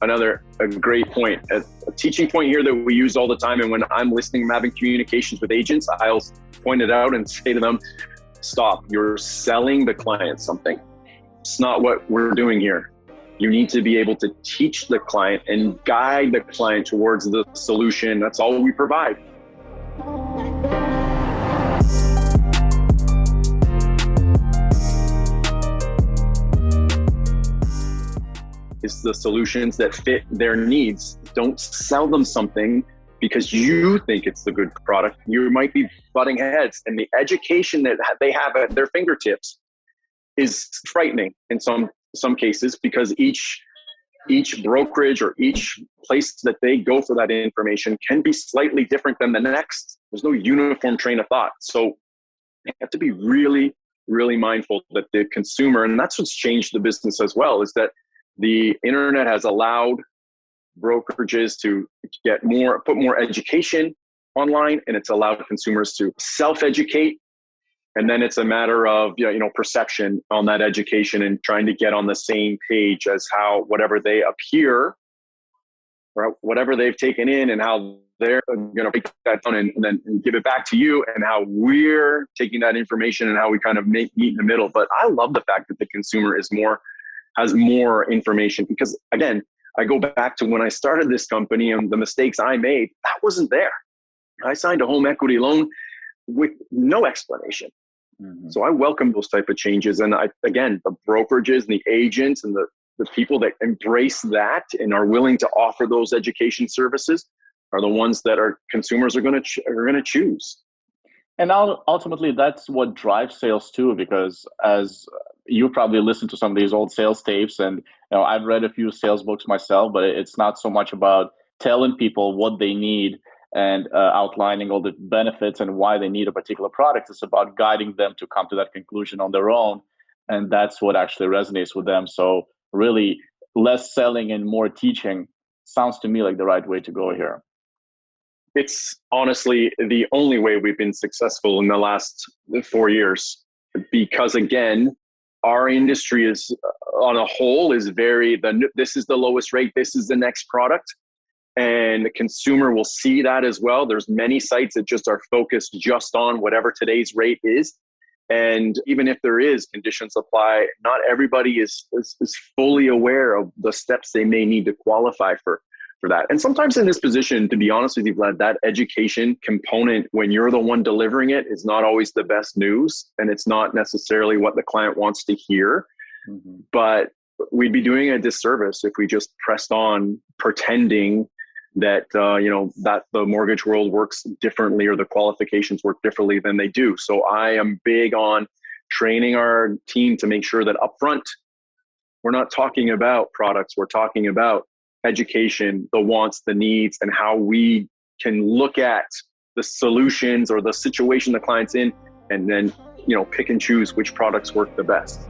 a great point, a teaching point here that we use all the time. And when I'm listening, I'm having communications with agents, I'll point it out and say to them, stop, you're selling the client something. It's not what we're doing here. You need to be able to teach the client and guide the client towards the solution. That's all we provide. It's the solutions that fit their needs. Don't sell them something because you think it's the good product. You might be butting heads, and the education that they have at their fingertips is frightening in some cases, because each brokerage or each place that they go for that information can be slightly different than the next. There's no uniform train of thought. So you have to be really, really mindful that the consumer, and that's what's changed the business as well, is that the internet has allowed brokerages to put more education online, and it's allowed consumers to self-educate. And then it's a matter of, perception on that education and trying to get on the same page as how whatever they appear or whatever they've taken in and how they're going to break that down and then give it back to you, and how we're taking that information and how we kind of meet in the middle. But I love the fact that the consumer has more information, because again, I go back to when I started this company and the mistakes I made, that wasn't there. I signed a home equity loan with no explanation. Mm-hmm. So I welcome those type of changes. And the brokerages and the agents and the people that embrace that and are willing to offer those education services are the ones that our consumers are going to choose. And ultimately, that's what drives sales too, because as you probably listened to some of these old sales tapes, and I've read a few sales books myself, but it's not so much about telling people what they need and outlining all the benefits and why they need a particular product. It's about guiding them to come to that conclusion on their own. And that's what actually resonates with them. So really, less selling and more teaching sounds to me like the right way to go here. It's honestly the only way we've been successful in the last 4 years, because again, our industry is on a whole is this is the lowest rate, this is the next product. And the consumer will see that as well. There's many sites that just are focused just on whatever today's rate is. And even if there is conditions apply, not everybody is fully aware of the steps they may need to qualify for that. And sometimes in this position, to be honest with you, Vlad, that education component, when you're the one delivering it, is not always the best news. And it's not necessarily what the client wants to hear. Mm-hmm. But we'd be doing a disservice if we just pressed on pretending that that the mortgage world works differently or the qualifications work differently than they do. So I am big on training our team to make sure that upfront, we're not talking about products, we're talking about education, the wants, the needs, and how we can look at the solutions or the situation the client's in, and then pick and choose which products work the best.